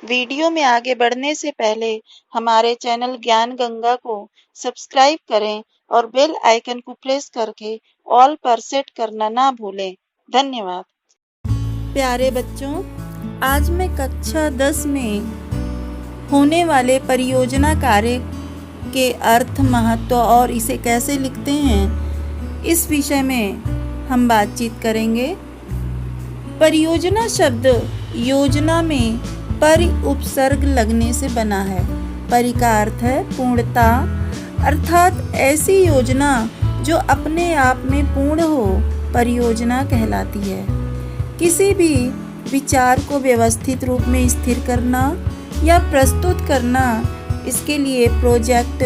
Video में आगे बढ़ने से पहले हमारे चैनल ज्ञान गंगा को सब्सक्राइब करें और बेल आइकन को प्रेस करके ऑल पर सेट करना ना भूलें। धन्यवाद। प्यारे बच्चों, आज मैं कक्षा 10 में होने वाले परियोजना कार्य के अर्थ, महत्व और इसे कैसे लिखते हैं, इस विषय में हम बातचीत करेंगे। परियोजना शब्द योजना में परि उपसर्ग लगने से बना है। परि का अर्थ है पूर्णता, अर्थात ऐसी योजना जो अपने आप में पूर्ण हो, परियोजना कहलाती है। किसी भी विचार को व्यवस्थित रूप में स्थिर करना या प्रस्तुत करना, इसके लिए प्रोजेक्ट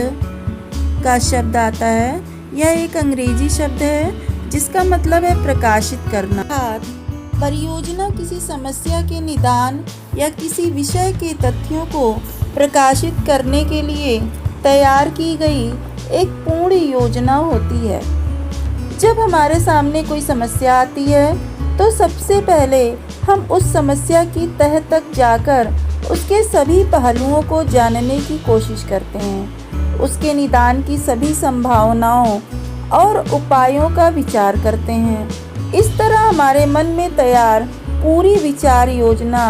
का शब्द आता है। यह एक अंग्रेजी शब्द है जिसका मतलब है प्रकाशित करना। परियोजना किसी समस्या के निदान या किसी विषय के तथ्यों को प्रकाशित करने के लिए तैयार की गई एक पूर्ण योजना होती है। जब हमारे सामने कोई समस्या आती है तो सबसे पहले हम उस समस्या की तह तक जाकर उसके सभी पहलुओं को जानने की कोशिश करते हैं, उसके निदान की सभी संभावनाओं और उपायों का विचार करते हैं। इस तरह हमारे मन में तैयार पूरी विचार योजना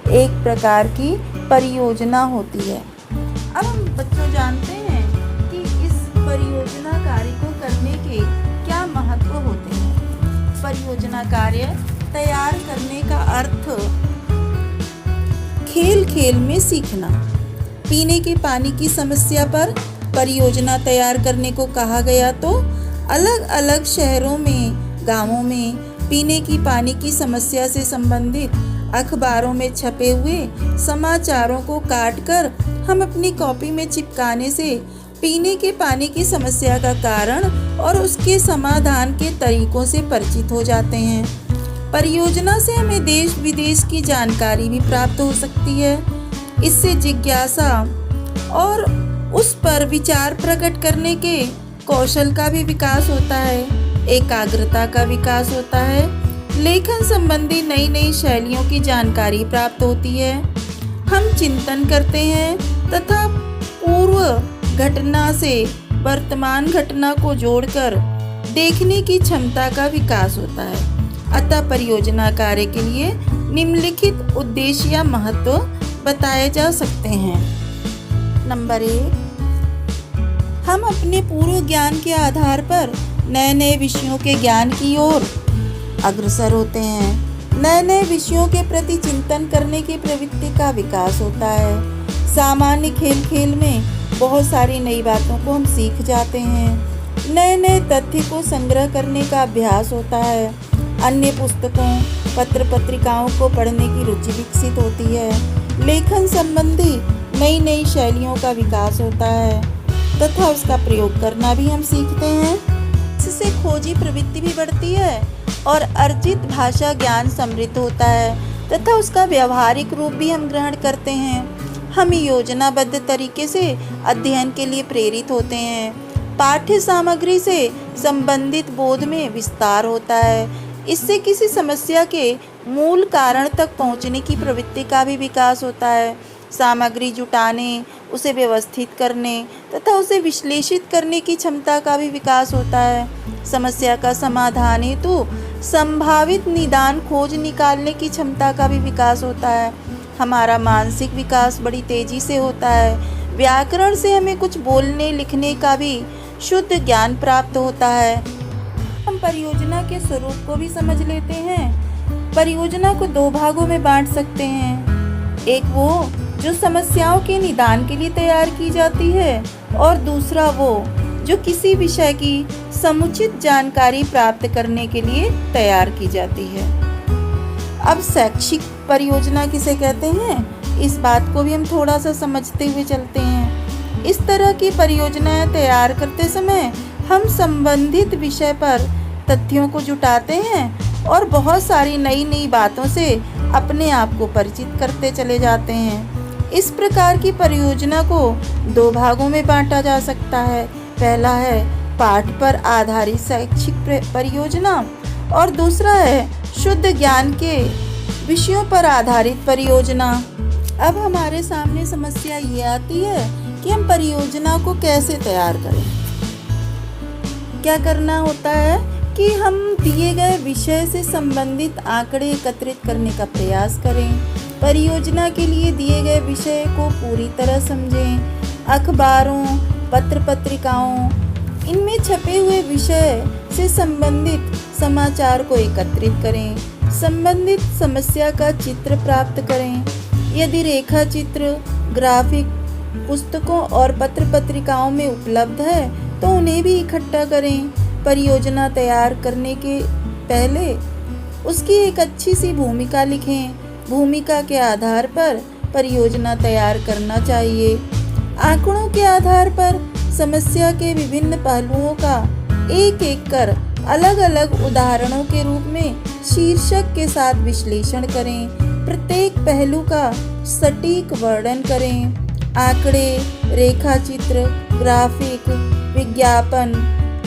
एक प्रकार की परियोजना होती है। अब हम बच्चों जानते हैं कि इस परियोजना कार्य को करने के क्या महत्व होते हैं। परियोजना कार्य तैयार करने का अर्थ खेल खेल में सीखना। पीने के पानी की समस्या पर परियोजना तैयार करने को कहा गया तो अलग अलग शहरों में, गांवों में पीने की पानी की समस्या से संबंधित अखबारों में छपे हुए समाचारों को काटकर हम अपनी कॉपी में चिपकाने से पीने के पानी की समस्या का कारण और उसके समाधान के तरीकों से परिचित हो जाते हैं। परियोजना से हमें देश विदेश की जानकारी भी प्राप्त हो सकती है। इससे जिज्ञासा और उस पर विचार प्रकट करने के कौशल का भी विकास होता है, एकाग्रता का विकास होता है, लेखन संबंधी नई नई शैलियों की जानकारी प्राप्त होती है। हम चिंतन करते हैं तथा पूर्व घटना से वर्तमान घटना को जोड़कर देखने की क्षमता का विकास होता है। अतः परियोजना कार्य के लिए निम्नलिखित उद्देश्य या महत्व बताए जा सकते हैं। नंबर 1, हम अपने पूर्व ज्ञान के आधार पर नए नए विषयों के ज्ञान की ओर अग्रसर होते हैं। नए नए विषयों के प्रति चिंतन करने की प्रवृत्ति का विकास होता है। सामान्य खेल खेल में बहुत सारी नई बातों को हम सीख जाते हैं। नए नए तथ्य को संग्रह करने का अभ्यास होता है। अन्य पुस्तकों, पत्र पत्रिकाओं को पढ़ने की रुचि विकसित होती है। लेखन संबंधी नई नई शैलियों का विकास होता है तथा उसका प्रयोग करना भी हम सीखते हैं। इससे खोजी प्रवृत्ति भी बढ़ती है और अर्जित भाषा ज्ञान समृद्ध होता है तथा उसका व्यवहारिक रूप भी हम ग्रहण करते हैं। हम योजनाबद्ध तरीके से अध्ययन के लिए प्रेरित होते हैं। पाठ्य सामग्री से संबंधित बोध में विस्तार होता है। इससे किसी समस्या के मूल कारण तक पहुंचने की प्रवृत्ति का भी विकास होता है। सामग्री जुटाने, उसे व्यवस्थित करने तथा उसे विश्लेषित करने की क्षमता का भी विकास होता है। समस्या का समाधान हेतु संभावित निदान खोज निकालने की क्षमता का भी विकास होता है। हमारा मानसिक विकास बड़ी तेजी से होता है। व्याकरण से हमें कुछ बोलने लिखने का भी शुद्ध ज्ञान प्राप्त होता है। हम परियोजना के स्वरूप को भी समझ लेते हैं। परियोजना को 2 भागों में बांट सकते हैं। एक वो जो समस्याओं के निदान के लिए तैयार की जाती है और दूसरा वो जो किसी विषय की समुचित जानकारी प्राप्त करने के लिए तैयार की जाती है। अब शैक्षिक परियोजना किसे कहते हैं, इस बात को भी हम थोड़ा सा समझते हुए चलते हैं। इस तरह की परियोजनाएं तैयार करते समय हम संबंधित विषय पर तथ्यों को जुटाते हैं और बहुत सारी नई नई बातों से अपने आप को परिचित करते चले जाते हैं। इस प्रकार की परियोजना को 2 भागों में बांटा जा सकता है। पहला है पाठ पर आधारित शैक्षिक परियोजना और दूसरा है शुद्ध ज्ञान के विषयों पर आधारित परियोजना। अब हमारे सामने समस्या ये आती है कि हम परियोजना को कैसे तैयार करें। क्या करना होता है कि हम दिए गए विषय से संबंधित आंकड़े एकत्रित करने का प्रयास करें। परियोजना के लिए दिए गए विषय को पूरी तरह समझें। अखबारों, पत्र पत्रिकाओं, इनमें छपे हुए विषय से संबंधित समाचार को एकत्रित करें। संबंधित समस्या का चित्र प्राप्त करें। यदि रेखा चित्र, ग्राफिक पुस्तकों और पत्र पत्रिकाओं में उपलब्ध है तो उन्हें भी इकट्ठा करें। परियोजना तैयार करने के पहले उसकी एक अच्छी सी भूमिका लिखें। भूमिका के आधार पर परियोजना तैयार करना चाहिए। आंकड़ों के आधार पर समस्या के विभिन्न पहलुओं का एक एक कर अलग अलग उदाहरणों के रूप में शीर्षक के साथ विश्लेषण करें। प्रत्येक पहलू का सटीक वर्णन करें। आंकड़े, रेखाचित्र, ग्राफिक, विज्ञापन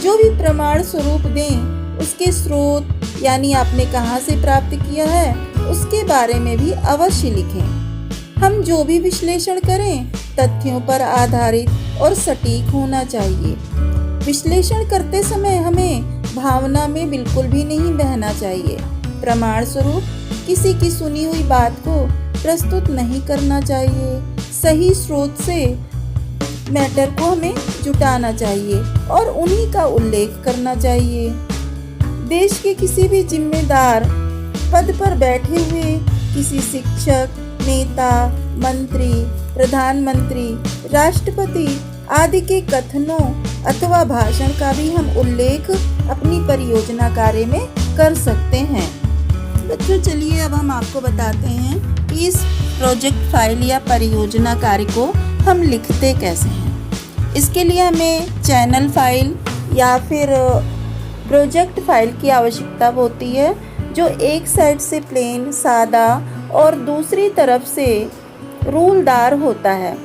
जो भी प्रमाण स्वरूप दें, उसके स्रोत यानी आपने कहाँ से प्राप्त किया है उसके बारे में भी अवश्य लिखें। हम जो भी विश्लेषण करें तथ्यों पर आधारित और सटीक होना चाहिए। विश्लेषण करते समय हमें भावना में बिल्कुल भी नहीं बहना चाहिए। प्रमाण स्वरूप किसी की सुनी हुई बात को प्रस्तुत नहीं करना चाहिए। सही स्रोत से मैटर को हमें जुटाना चाहिए और उन्हीं का उल्लेख करना चाहिए। देश के किसी भी जिम्मेदार पद पर बैठे हुए किसी शिक्षक, नेता, मंत्री, प्रधानमंत्री, राष्ट्रपति आदि के कथनों अथवा भाषण का भी हम उल्लेख अपनी परियोजना कार्य में कर सकते हैं। बच्चों, चलिए अब हम आपको बताते हैं कि इस प्रोजेक्ट फाइल या परियोजना कार्य को हम लिखते कैसे हैं। इसके लिए हमें चैनल फाइल या फिर प्रोजेक्ट फाइल की आवश्यकता होती है, जो एक साइड से प्लेन, सादा और दूसरी तरफ से रूलदार होता है।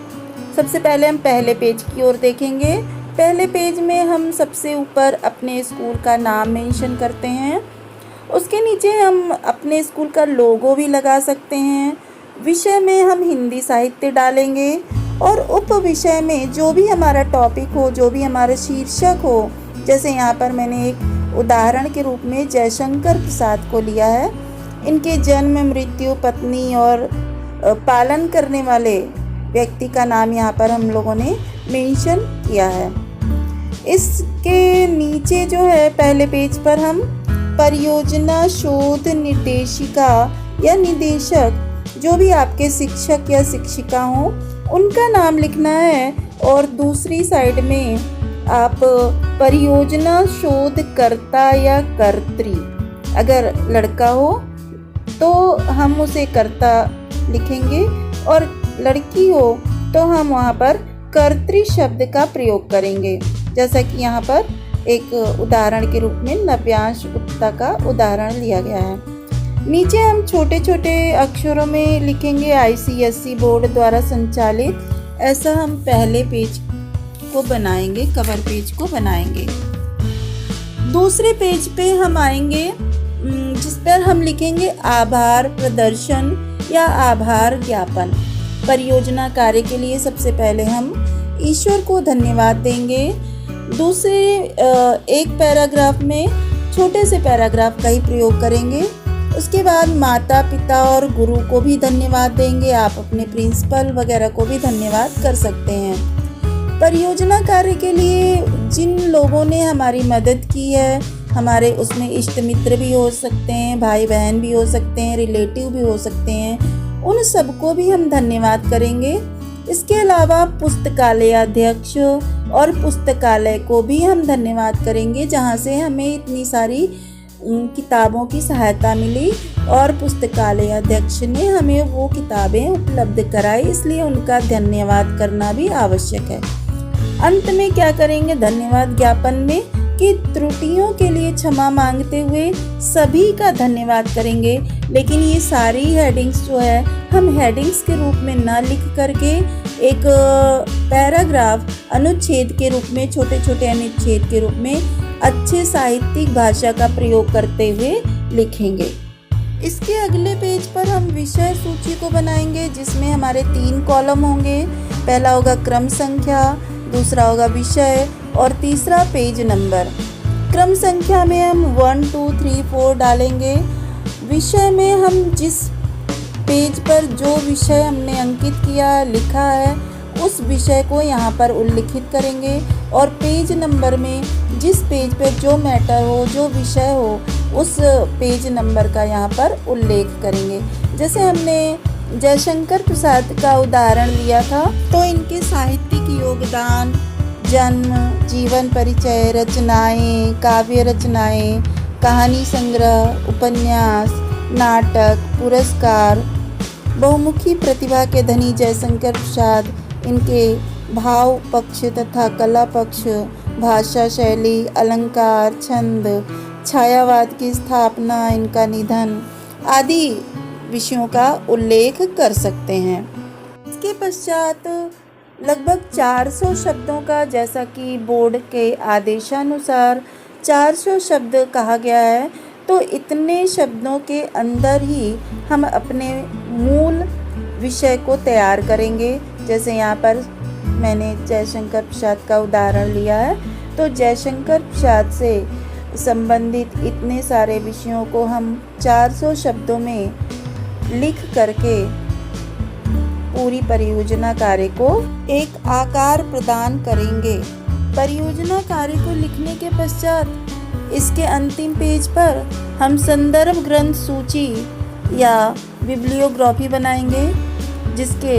सबसे पहले हम पहले पेज की ओर देखेंगे। पहले पेज में हम सबसे ऊपर अपने स्कूल का नाम मेंशन करते हैं। उसके नीचे हम अपने स्कूल का लोगो भी लगा सकते हैं। विषय में हम हिंदी साहित्य डालेंगे और उप विषय में जो भी हमारा टॉपिक हो, जो भी हमारा शीर्षक हो, जैसे यहाँ पर मैंने एक उदाहरण के रूप में जयशंकर प्रसाद को लिया है। इनके जन्म, मृत्यु, पत्नी और पालन करने वाले व्यक्ति का नाम यहाँ पर हम लोगों ने मेंशन किया है। इसके नीचे जो है पहले पेज पर हम परियोजना शोध निर्देशिका या निदेशक, जो भी आपके शिक्षक या शिक्षिका हो, उनका नाम लिखना है। और दूसरी साइड में आप परियोजना शोधकर्ता या कर्त्री, अगर लड़का हो तो हम उसे कर्ता लिखेंगे और लड़की हो तो हम वहाँ पर कर्त्री शब्द का प्रयोग करेंगे। जैसा कि यहाँ पर एक उदाहरण के रूप में नव्यांश गुप्ता का उदाहरण लिया गया है। नीचे हम छोटे छोटे अक्षरों में लिखेंगे ICSE बोर्ड द्वारा संचालित। ऐसा हम पहले पेज को बनाएंगे, कवर पेज को बनाएंगे। दूसरे पेज पे हम आएंगे जिस पर हम लिखेंगे आभार प्रदर्शन या आभार ज्ञापन। परियोजना कार्य के लिए सबसे पहले हम ईश्वर को धन्यवाद देंगे। दूसरे एक पैराग्राफ में छोटे से पैराग्राफ का ही प्रयोग करेंगे। उसके बाद माता पिता और गुरु को भी धन्यवाद देंगे। आप अपने प्रिंसिपल वगैरह को भी धन्यवाद कर सकते हैं। परियोजना कार्य के लिए जिन लोगों ने हमारी मदद की है, हमारे उसमें इष्ट मित्र भी हो सकते हैं, भाई बहन भी हो सकते हैं, रिलेटिव भी हो सकते हैं, उन सबको भी हम धन्यवाद करेंगे। इसके अलावा पुस्तकालय अध्यक्ष और पुस्तकालय को भी हम धन्यवाद करेंगे, जहाँ से हमें इतनी सारी किताबों की सहायता मिली और पुस्तकालय अध्यक्ष ने हमें वो किताबें उपलब्ध कराई, इसलिए उनका धन्यवाद करना भी आवश्यक है। अंत में क्या करेंगे धन्यवाद ज्ञापन में कि त्रुटियों के लिए क्षमा मांगते हुए सभी का धन्यवाद करेंगे। लेकिन ये सारी हेडिंग्स जो है हम हेडिंग्स के रूप में ना लिख करके एक पैराग्राफ अनुच्छेद के रूप में, छोटे छोटे अनुच्छेद के रूप में अच्छे साहित्यिक भाषा का प्रयोग करते हुए लिखेंगे। इसके अगले पेज पर हम विषय सूची को बनाएंगे, जिसमें हमारे 3 कॉलम होंगे। पहला होगा क्रम संख्या, दूसरा होगा विषय और तीसरा पेज नंबर। क्रम संख्या में हम 1 2 3 4 डालेंगे। विषय में हम जिस पेज पर जो विषय हमने अंकित किया लिखा है उस विषय को यहाँ पर उल्लिखित करेंगे, और पेज नंबर में जिस पेज पर जो मैटर हो, जो विषय हो, उस पेज नंबर का यहाँ पर उल्लेख करेंगे। जैसे हमने जयशंकर प्रसाद का उदाहरण लिया था, तो इनके साहित्यिक योगदान, जन्म, जीवन परिचय, रचनाएं, काव्य रचनाएं, कहानी संग्रह, उपन्यास, नाटक, पुरस्कार, बहुमुखी प्रतिभा के धनी जयशंकर प्रसाद, इनके भाव पक्ष तथा कला पक्ष, भाषा शैली, अलंकार, छंद, छायावाद की स्थापना, इनका निधन आदि विषयों का उल्लेख कर सकते हैं। इसके पश्चात लगभग 400 शब्दों का, जैसा कि बोर्ड के आदेशानुसार 400 शब्द कहा गया है, तो इतने शब्दों के अंदर ही हम अपने मूल विषय को तैयार करेंगे। जैसे यहाँ पर मैंने जयशंकर प्रसाद का उदाहरण लिया है, तो जयशंकर प्रसाद से संबंधित इतने सारे विषयों को हम 400 शब्दों में लिख करके पूरी परियोजना कार्य को एक आकार प्रदान करेंगे। परियोजना कार्य को लिखने के पश्चात इसके अंतिम पेज पर हम संदर्भ ग्रंथ सूची या बिब्लियोग्राफी बनाएंगे, जिसके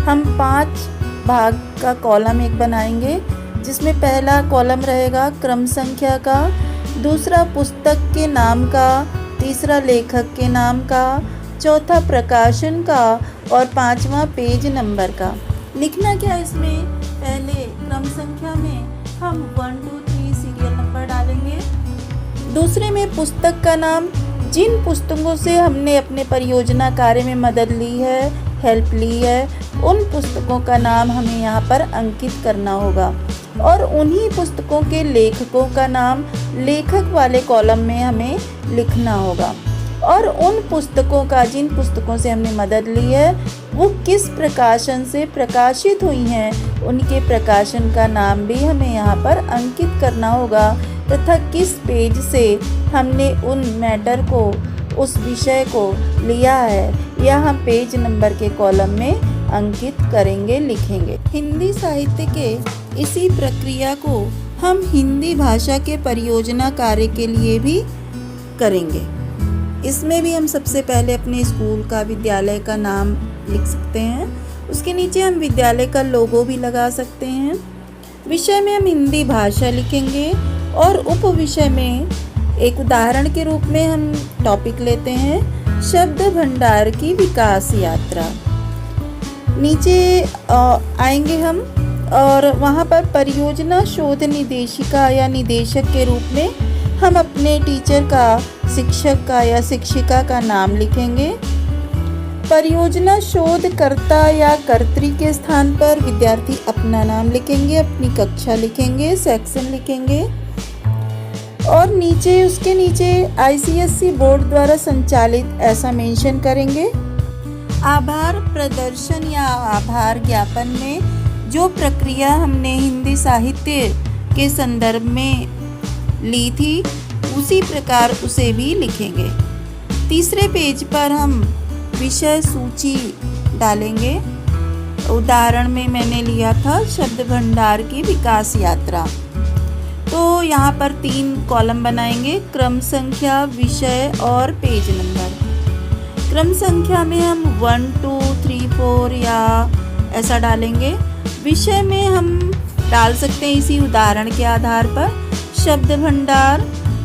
हम 5 भाग का कॉलम एक बनाएंगे, जिसमें पहला कॉलम रहेगा क्रम संख्या का, दूसरा पुस्तक के नाम का, तीसरा लेखक के नाम का, चौथा प्रकाशन का और 5वां पेज नंबर का। लिखना क्या इसमें, पहले क्रम संख्या में हम 1 2 3 सीरियल नंबर डालेंगे। दूसरे में पुस्तक का नाम, जिन पुस्तकों से हमने अपने परियोजना कार्य में मदद ली है, हेल्प ली है, उन पुस्तकों का नाम हमें यहाँ पर अंकित करना होगा, और उन्हीं पुस्तकों के लेखकों का नाम लेखक वाले कॉलम में हमें लिखना होगा, और उन पुस्तकों का, जिन पुस्तकों से हमने मदद ली है, वो किस प्रकाशन से प्रकाशित हुई हैं, उनके प्रकाशन का नाम भी हमें यहाँ पर अंकित करना होगा, तथा किस पेज से हमने उन मैटर को, उस विषय को लिया है, यह हम पेज नंबर के कॉलम में अंकित करेंगे, लिखेंगे। हिंदी साहित्य के इसी प्रक्रिया को हम हिंदी भाषा के परियोजना कार्य के लिए भी करेंगे। इसमें भी हम सबसे पहले अपने स्कूल का, विद्यालय का नाम लिख सकते हैं। उसके नीचे हम विद्यालय का लोगो भी लगा सकते हैं। विषय में हम हिंदी भाषा लिखेंगे, और उप विषय में एक उदाहरण के रूप में हम टॉपिक लेते हैं शब्द भंडार की विकास यात्रा। नीचे आएंगे हम, और वहाँ पर परियोजना शोध निदेशिका या निदेशक के रूप में हम अपने टीचर का, शिक्षक का या शिक्षिका का नाम लिखेंगे। परियोजना शोधकर्ता या कर्त्री के स्थान पर विद्यार्थी अपना नाम लिखेंगे, अपनी कक्षा लिखेंगे, सेक्शन लिखेंगे, और नीचे, उसके नीचे ICSE बोर्ड द्वारा संचालित ऐसा मेंशन करेंगे। आभार प्रदर्शन या आभार ज्ञापन में जो प्रक्रिया हमने हिंदी साहित्य के संदर्भ में ली थी, उसी प्रकार उसे भी लिखेंगे। तीसरे पेज पर हम विषय सूची डालेंगे। उदाहरण में मैंने लिया था शब्द भंडार की विकास यात्रा, तो यहाँ पर 3 कॉलम बनाएंगे, क्रम संख्या, विषय और पेज नंबर। क्रम संख्या में हम 1 2 3 4 या ऐसा डालेंगे। विषय में हम डाल सकते हैं इसी उदाहरण के आधार पर शब्द भंडार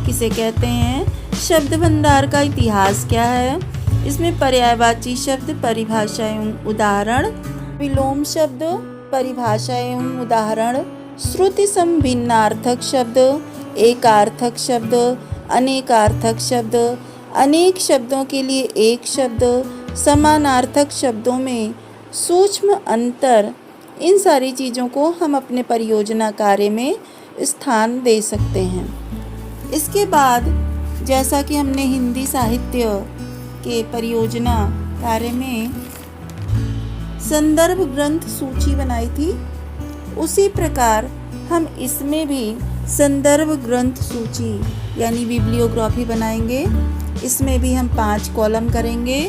किसे कहते हैं, शब्द भंडार का इतिहास क्या है, इसमें पर्यायवाची शब्द, परिभाषा एवं उदाहरण, विलोम शब्द, परिभाषा एवं उदाहरण, श्रुति समभिन्नार्थक शब्द, एकार्थक शब्द, अनेकार्थक शब्द, अनेक शब्दों के लिए एक शब्द, समानार्थक शब्दों में सूक्ष्म अंतर, इन सारी चीज़ों को हम अपने परियोजना कार्य में स्थान दे सकते हैं। इसके बाद जैसा कि हमने हिंदी साहित्य के परियोजना कार्य में संदर्भ ग्रंथ सूची बनाई थी, उसी प्रकार हम इसमें भी संदर्भ ग्रंथ सूची यानी बिब्लियोग्राफी बनाएंगे। इसमें भी हम 5 कॉलम करेंगे।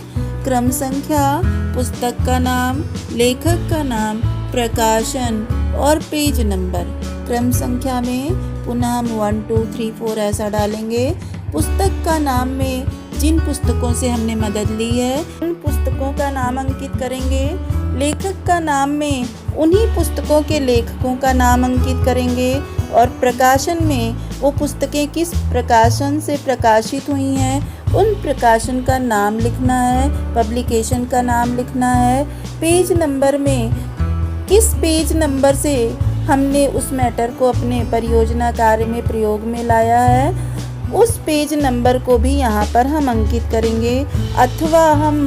क्रम संख्या, पुस्तक का नाम, लेखक का नाम, प्रकाशन और पेज नंबर। क्रम संख्या में पुनः हम 1 2 3 4 ऐसा डालेंगे। पुस्तक का नाम में जिन पुस्तकों से हमने मदद ली है उन पुस्तकों का नाम अंकित करेंगे। लेखक का नाम में उन्हीं पुस्तकों के लेखकों का नाम अंकित करेंगे। और प्रकाशन में वो पुस्तकें किस प्रकाशन से प्रकाशित हुई हैं उन प्रकाशन का नाम लिखना है, पब्लिकेशन का नाम लिखना है। पेज नंबर में किस पेज नंबर से हमने उस मैटर को अपने परियोजना कार्य में प्रयोग में लाया है उस पेज नंबर को भी यहाँ पर हम अंकित करेंगे। अथवा हम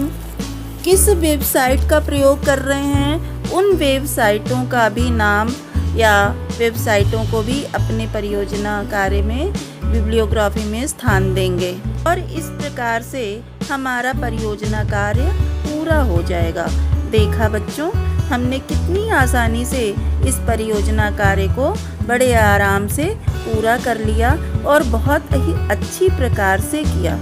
किस वेबसाइट का प्रयोग कर रहे हैं उन वेबसाइटों का भी नाम या वेबसाइटों को भी अपने परियोजना कार्य में बिब्लियोग्राफी में स्थान देंगे। और इस प्रकार से हमारा परियोजना कार्य पूरा हो जाएगा। देखा बच्चों, हमने कितनी आसानी से इस परियोजना कार्य को बड़े आराम से पूरा कर लिया और बहुत ही अच्छी प्रकार से किया।